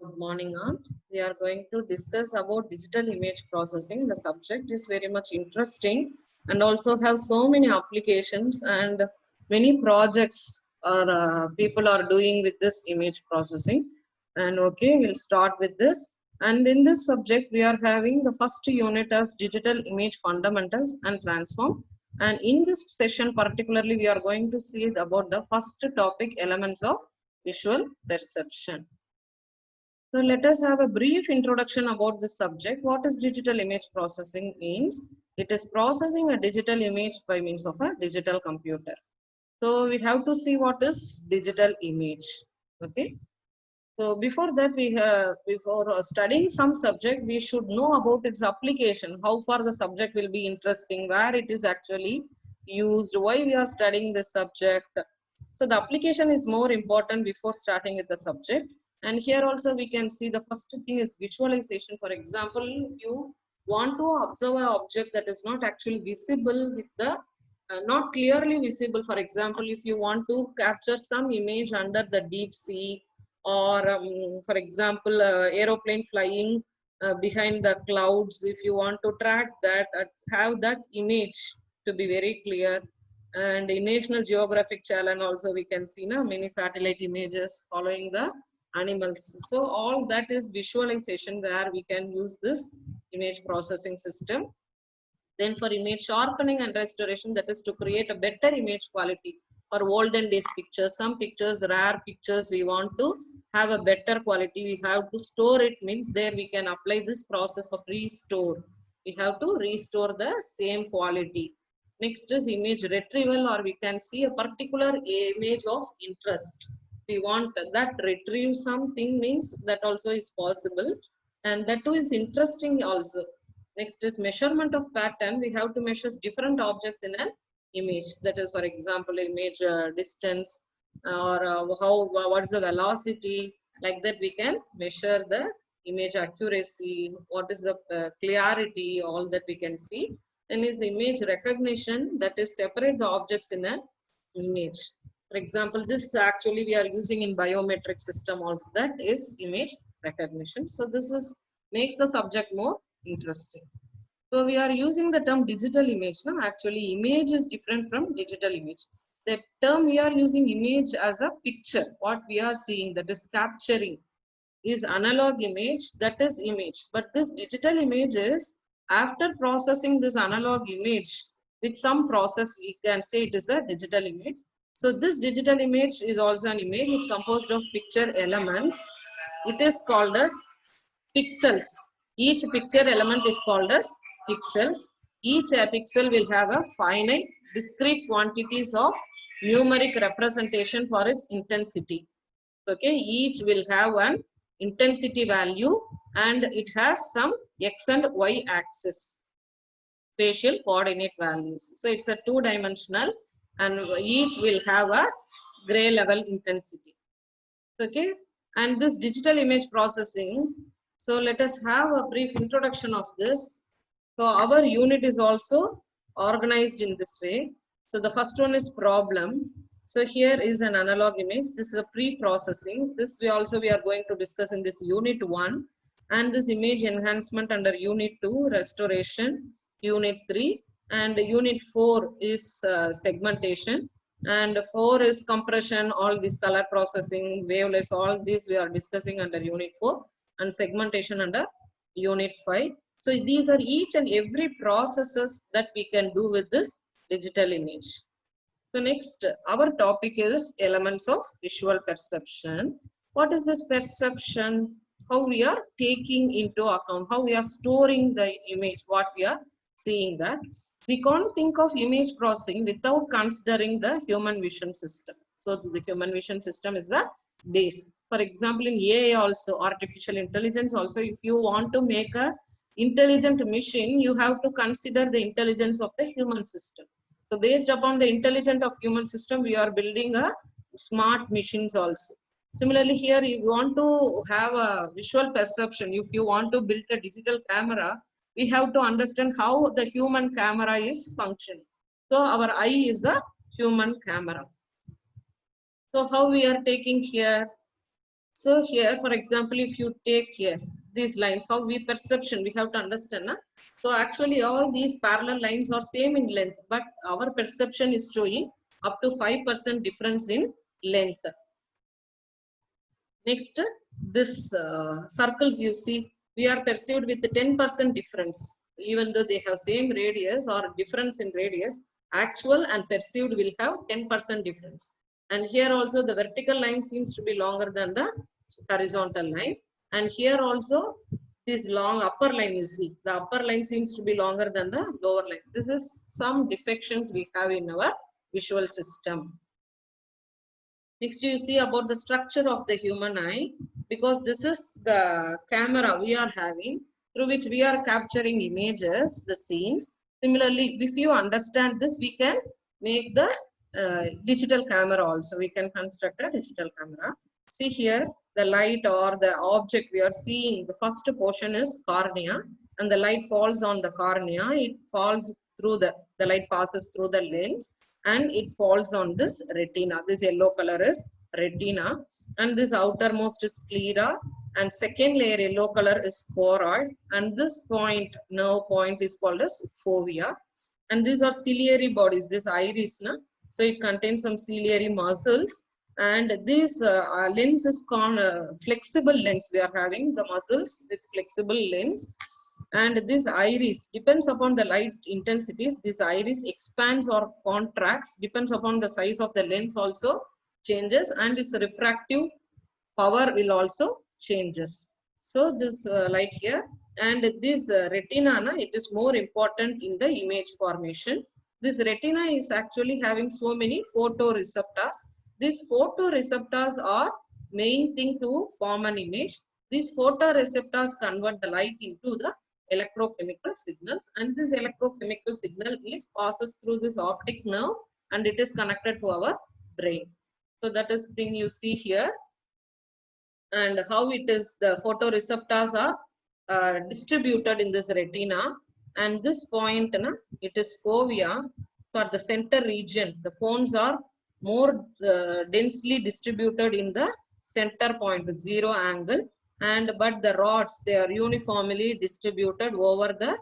Good morning, all. We are going to discuss about digital image processing. The subject is very much interesting and also have so many applications and many projects or people are doing with this image processing. And okay, we'll start with this. And in this subject, we are having the first unit as digital image fundamentals and transform. And in this session, particularly, we are going to see about the first topic, elements of visual perception. So let us have a brief introduction about this subject. What is digital image processing means? It is processing a digital image by means of a digital computer. So we have to see what is digital image. Okay. So before that, before studying some subject, we should know about its application, how far the subject will be interesting, where it is actually used, why we are studying this subject. So the application is more important before starting with the subject. And here also we can see the first thing is visualization. For example, if you want to observe an object that is not actually visible with the not clearly visible. For example, if you want to capture some image under the deep sea, or for example, aeroplane flying behind the clouds, if you want to track that, have that image to be very clear. And in National Geographic Channel also we can see now many satellite images following the animals. So all that is visualization where we can use this image processing system. Then for image sharpening and restoration, that is to create a better image quality. For olden days pictures, some pictures, rare pictures, we want to have a better quality. We have to store it, means there we can apply this process of restore. We have to restore the same quality. Next is image retrieval, or we can see a particular image of interest. We want that retrieve something, means that also is possible. And that too is interesting also. Next is measurement of pattern. We have to measure different objects in an image. That is, for example, image distance, or what is the velocity. Like that, we can measure the image accuracy. What is the clarity? All that we can see. Then is image recognition. That is separate the objects in an image. For example, this actually we are using in biometric system also. That is image recognition. So this is makes the subject more interesting. So we are using the term digital image. No? Actually, image is different from digital image. The term we are using image as a picture. What we are seeing, that is capturing, is analog image, that is image. But this digital image is after processing this analog image with some process, we can say it is a digital image. So this digital image is also an image. It composed of picture elements. It is called as pixels. Each picture element is called as pixels. Each pixel will have a finite discrete quantities of numeric representation for its intensity. Okay, each will have an intensity value and it has some x and y axis spatial coordinate values. So it's a two-dimensional and each will have a gray level intensity. Okay, and this digital image processing, so let us have a brief introduction of this. So our unit is also organized in this way. So the first one is problem. So here is an analog image. This is a pre-processing. This we are going to discuss in this unit 1. And this image enhancement under unit 2, restoration, unit 3. And unit 4 is segmentation. And 4 is compression, all this color processing, wavelets, all these we are discussing under unit 4. And segmentation under unit 5. So these are each and every processes that we can do with this digital image. So next, our topic is elements of visual perception. What is this perception? How we are taking into account, how we are storing the image, what we are seeing that. We can't think of image processing without considering the human vision system. So the human vision system is the base. For example, in AI also, artificial intelligence also, if you want to make a intelligent machine, you have to consider the intelligence of the human system. So based upon the intelligence of human system, we are building a smart machines also. Similarly, here you want to have a visual perception. If you want to build a digital camera, we have to understand how the human camera is functioning. So our eye is the human camera. So how we are taking here? So here, for example, if you take here these lines, how we perception, we have to understand. So actually all these parallel lines are same in length, but our perception is showing up to 5% difference in length. Next, this circles you see, we are perceived with 10% difference, even though they have same radius or difference in radius, actual and perceived will have 10% difference. And here also the vertical line seems to be longer than the horizontal line. And here also this long upper line you see, the upper line seems to be longer than the lower line. This is some defections we have in our visual system. Next, you see about the structure of the human eye, because this is the camera we are having through which we are capturing images, the scenes. Similarly, if you understand this, we can make the digital camera also. We can construct a digital camera. See here, the light or the object we are seeing, the first portion is cornea, and the light falls on the cornea. It falls through the light passes through the lens, and it falls on this retina. This yellow color is retina, and this outermost is sclera, and second layer yellow color is choroid, and this point, nerve point, is called as fovea. And these are ciliary bodies, this iris, so it contains some ciliary muscles. And this lens is called flexible lens. We are having the muscles with flexible lens. And this iris depends upon the light intensities. This iris expands or contracts, depends upon the size of the lens also changes, and its refractive power will also changes. So this light here, and this retina, it is more important in the image formation. This retina is actually having so many photoreceptors. These photoreceptors are main thing to form an image. These photoreceptors convert the light into the electrochemical signals, and this electrochemical signal is passes through this optic nerve, and it is connected to our brain. So that is thing you see here, and how it is the photoreceptors are distributed in this retina. And this point, it is fovea. For the center region, the cones are more densely distributed in the center point, 0 angle, and but the rods, they are uniformly distributed over the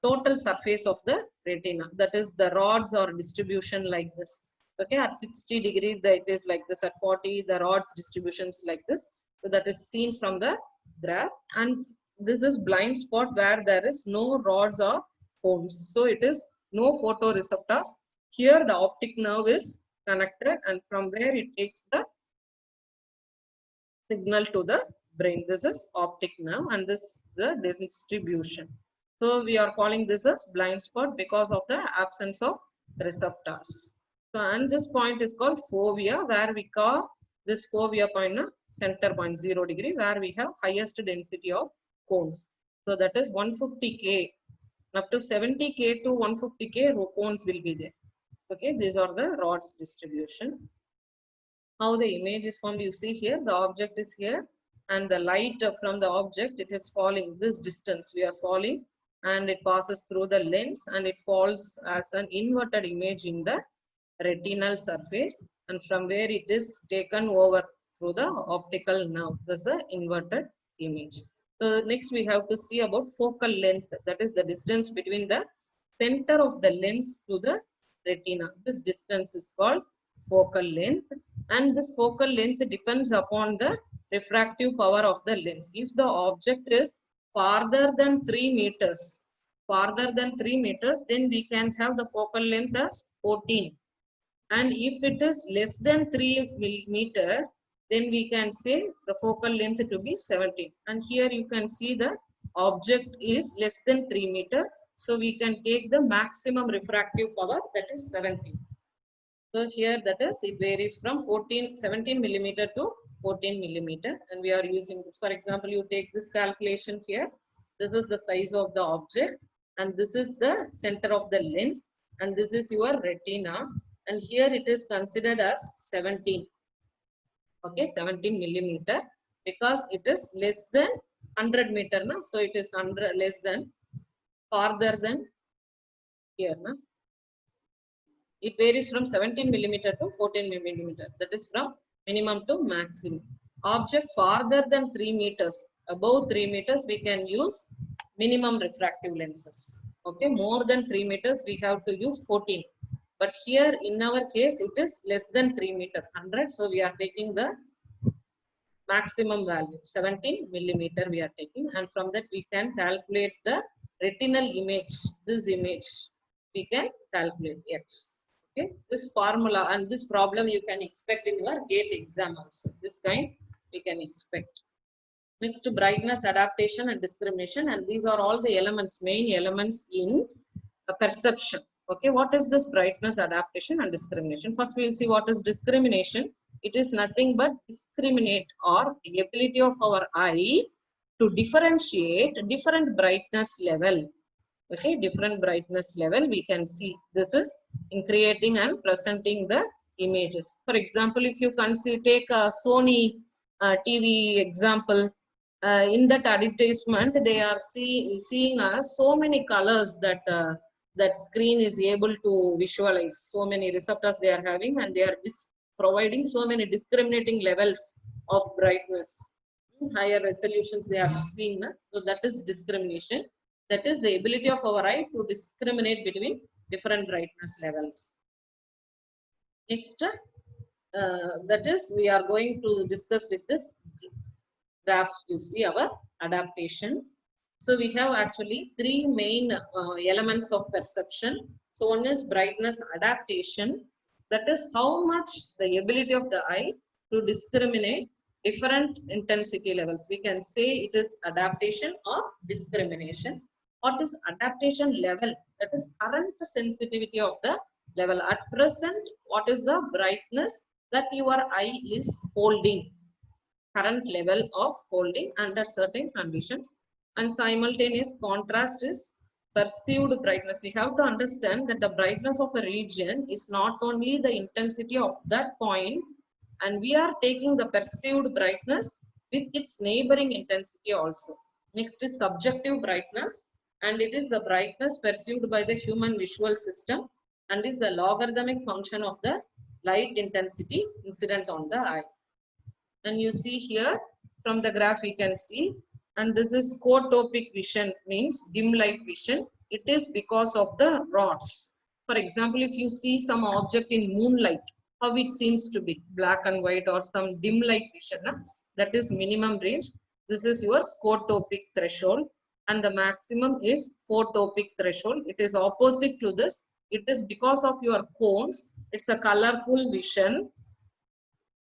total surface of the retina. That is, the rods are distribution like this. Okay, at 60 degrees it is like this, at 40 the rods distributions like this. So that is seen from the graph. And this is blind spot where there is no rods or cones, so it is no photoreceptors. Here the optic nerve is connected, and from where it takes the signal to the brain. This is optic nerve, and this is the distribution. So we are calling this as blind spot because of the absence of receptors. So, and this point is called fovea, where we call this fovea point center point 0 degree, where we have highest density of cones. So that is 150K, up to 70K to 150K cones will be there. Okay, these are the rods distribution. How the image is formed, you see here, the object is here, and the light from the object, it is falling this distance, we are falling, and it passes through the lens, and it falls as an inverted image in the retinal surface, and from where it is taken over through the optical nerve. This is the inverted image. So next we have to see about focal length, that is the distance between the center of the lens to the retina. This distance is called focal length, and this focal length depends upon the refractive power of the lens. If the object is farther than 3 meters, then we can have the focal length as 14. And if it is less than 3 millimeter, then we can say the focal length to be 17. And here you can see the object is less than 3 meter. So we can take the maximum refractive power, that is 17. So here that is, it varies from 17 millimeter to 14 millimeter, and we are using this. For example, you take this calculation here. This is the size of the object, and this is the center of the lens, and this is your retina, and here it is considered as 17. Okay, 17 millimeter, because it is less than 100 meter, so it is less than, farther than here. It varies from 17 millimeter to 14 millimeter. That is from minimum to maximum. object farther than 3 meters, above 3 meters, we can use minimum refractive lenses. Okay, more than 3 meters, we have to use 14. But here in our case, it is less than 3 meter, 100. So we are taking the maximum value, 17 millimeter we are taking. And from that, we can calculate the retinal image, this image, we can calculate X. Okay, this formula and this problem you can expect in your GATE exam also. This kind we can expect. Next, brightness, adaptation, and discrimination. And these are all the elements, main elements in perception. Okay, what is this brightness, adaptation, and discrimination? First, we will see what is discrimination. It is nothing but discriminate or the ability of our eye to differentiate different brightness level. Okay, different brightness level we can see. This is in creating and presenting the images. For example, if you take a Sony TV example, in that advertisement they are seeing so many colors that that screen is able to visualize. So many receptors they are having, and they are providing so many discriminating levels of brightness. Higher resolutions they are seeing. So that is discrimination. That is the ability of our eye to discriminate between different brightness levels. Next, that is we are going to discuss with this graph. You see our adaptation. So we have actually three main elements of perception. So one is brightness adaptation. That is how much the ability of the eye to discriminate different intensity levels. We can say it is adaptation or discrimination. What is adaptation level? That is current sensitivity of the level. At present, what is the brightness that your eye is holding? Current level of holding under certain conditions. And simultaneous contrast is perceived brightness. We have to understand that the brightness of a region is not only the intensity of that point, and we are taking the perceived brightness with its neighboring intensity also. Next is subjective brightness, and it is the brightness perceived by the human visual system and is the logarithmic function of the light intensity incident on the eye. And you see here from the graph we can see, and this is scotopic vision, means dim light vision. It is because of the rods. For example, if you see some object in moonlight, how it seems to be black and white, or some dim light vision, that is minimum range. This is your scotopic threshold, and the maximum is photopic threshold. It is opposite to this. It is because of your cones. It's a colorful vision.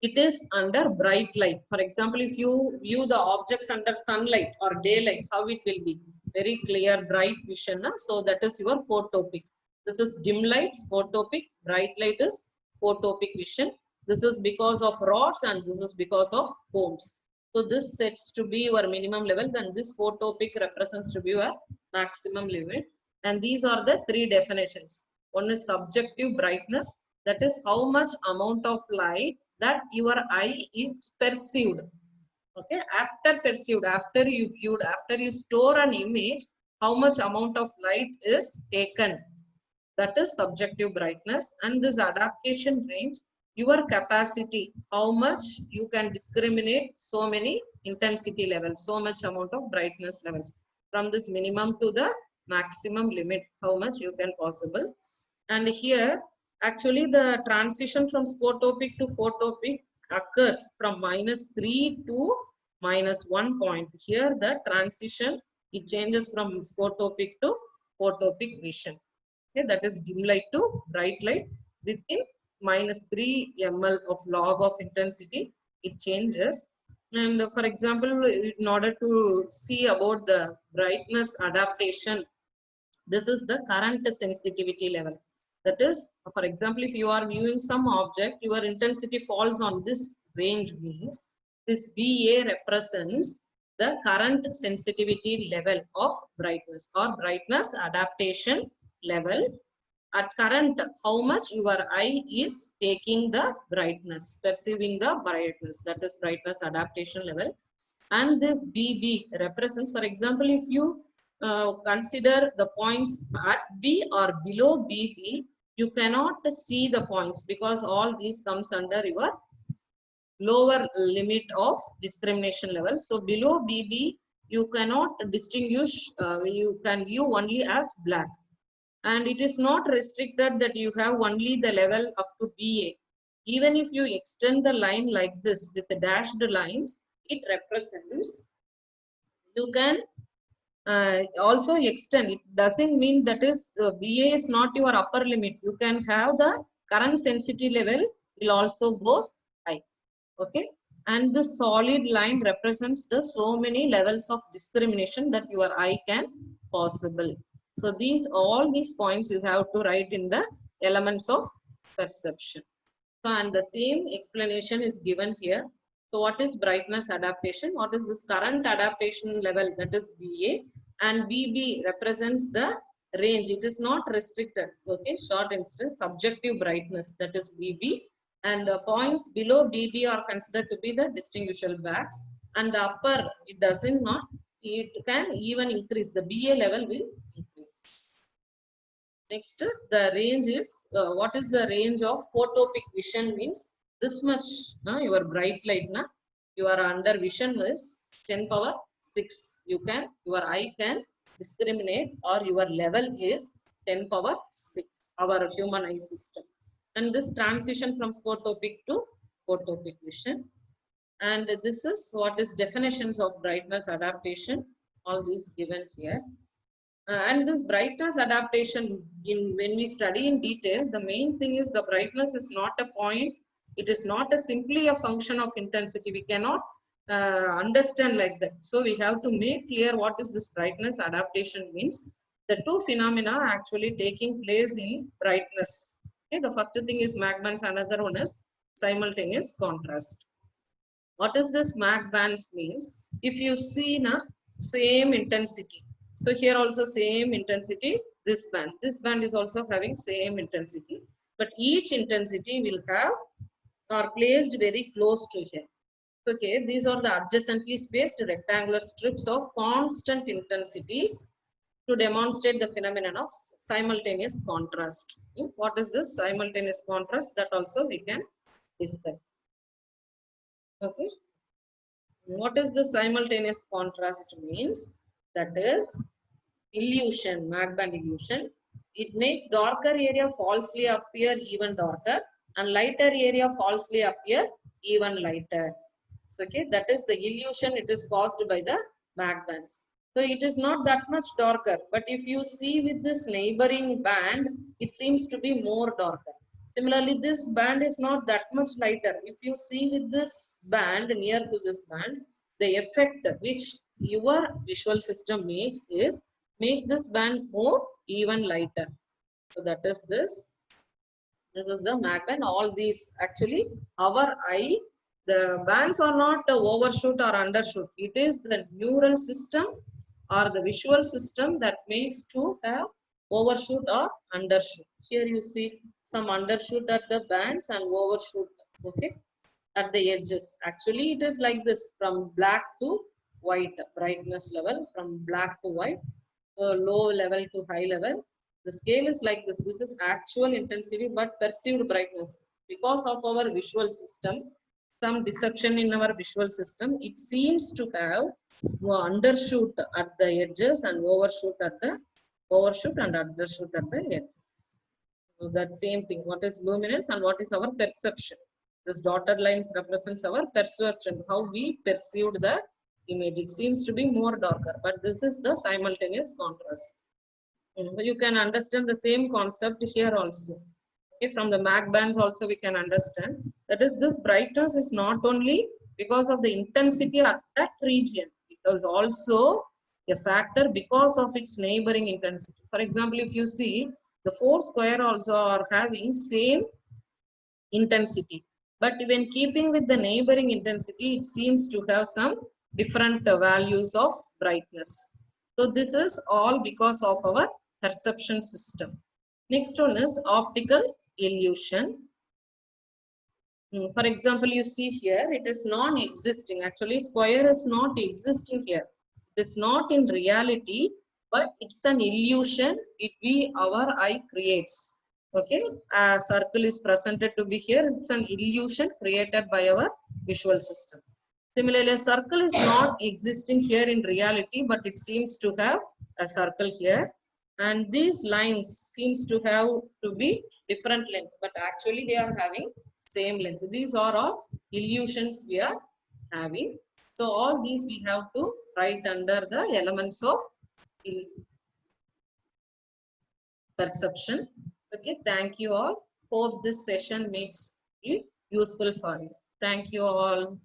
It is under bright light. For example, if you view the objects under sunlight or daylight, how it will be? Very clear, bright vision. So that is your photopic. This is dim light, photopic. Bright light is photopic vision. This is because of rods, and this is because of cones. So this sets to be your minimum level, then this photopic represents to be your maximum limit. And these are the three definitions. One is subjective brightness. That is how much amount of light that your eye is perceived. Okay, after perceived, after you viewed, after you store an image, how much amount of light is taken. That is subjective brightness. And this adaptation range, your capacity, how much you can discriminate so many intensity levels, so much amount of brightness levels. From this minimum to the maximum limit, how much you can possible. And here, actually the transition from scotopic to photopic occurs from -3 to -1 point. Here the transition, it changes from scotopic to photopic vision. Okay, that is dim light to bright light. Within -3 ml of log of intensity, it changes. And for example, in order to see about the brightness adaptation, this is the current sensitivity level. That is, for example, if you are viewing some object, your intensity falls on this range, means this BA represents the current sensitivity level of brightness or brightness adaptation level. At current, how much your eye is taking the brightness, perceiving the brightness, that is brightness adaptation level. And this BB represents, for example, if you consider the points at B or below BB, you cannot see the points because all these comes under your lower limit of discrimination level. So below BB, you cannot distinguish, you can view only as black. And it is not restricted that you have only the level up to BA. Even if you extend the line like this with the dashed lines, it represents, you can also extend. It doesn't mean that is BA is not your upper limit. You can have the current sensitivity level will also go high. Okay, and the solid line represents the so many levels of discrimination that your eye can possible. So these all these points you have to write in the elements of perception. So, and the same explanation is given here. So what is brightness adaptation? What is this current adaptation level, that is BA, and BB represents the range. It is not restricted. Okay, short instance subjective brightness, that is BB, and the points below BB are considered to be the distinguishable bands, and the upper it doesn't not, it can even increase, the BA level will increase. Next, the range is, what is the range of photopic vision means this much, your bright light, your under vision is 10 power 6. You can, your eye can discriminate, or your level is 10 power 6, our human eye system. And this transition from scotopic to photopic vision. And this is what is definitions of brightness adaptation. All these given here. And this brightness adaptation, when we study in detail, the main thing is the brightness is not a point. It is not simply a function of intensity. We cannot understand like that. So we have to make clear what is this brightness adaptation means. The two phenomena are actually taking place in brightness. Okay, the first thing is Mach bands, another one is simultaneous contrast. What is this Mach bands means? If you see na same intensity. So here also same intensity, this band is also having same intensity, but each intensity will have or placed very close to here. Okay, these are the adjacently spaced rectangular strips of constant intensities to demonstrate the phenomenon of simultaneous contrast. What is this simultaneous contrast? That also we can discuss. Okay, what is the simultaneous contrast means? That is illusion, Mach band illusion. It makes darker area falsely appear even darker, and lighter area falsely appear even lighter. So, okay, that is the illusion. It is caused by the Mach bands. So it is not that much darker, but if you see with this neighboring band, it seems to be more darker. Similarly, this band is not that much lighter. If you see with this band, near to this band, the effect which your visual system makes is make this band more even lighter. So that is this. This is the Mach band. All these actually our eye, the bands are not overshoot or undershoot. It is the neural system or the visual system that makes to have overshoot or undershoot. Here you see some undershoot at the bands and overshoot, okay, at the edges. Actually, it is like this, from black to white, brightness level from black to white, low level to high level. The scale is like this. This is actual intensity but perceived brightness. Because of our visual system, some deception in our visual system, it seems to have undershoot at the edges and overshoot and undershoot at the edge. So that same thing. What is luminance and what is our perception? This dotted lines represents our perception, how we perceived the image. It seems to be more darker, but this is the simultaneous contrast. You can understand the same concept here also. Okay, from the Mach bands also we can understand. That is, this brightness is not only because of the intensity at that region. It is also a factor because of its neighboring intensity. For example, if you see the four square also are having same intensity, but when keeping with the neighboring intensity, it seems to have some different values of brightness. So this is all because of our perception system. Next one is optical illusion. For example, you see here, it is non-existing. Actually, square is not existing here. It is not in reality, but it's an illusion our eye creates. Okay, a circle is presented to be here. It's an illusion created by our visual system. Similarly, a circle is not existing here in reality, but it seems to have a circle here. And these lines seems to have to be different lengths, but actually they are having same length. These are all illusions we are having. So all these we have to write under the elements of perception. Okay, thank you all. Hope this session makes it useful for you. Thank you all.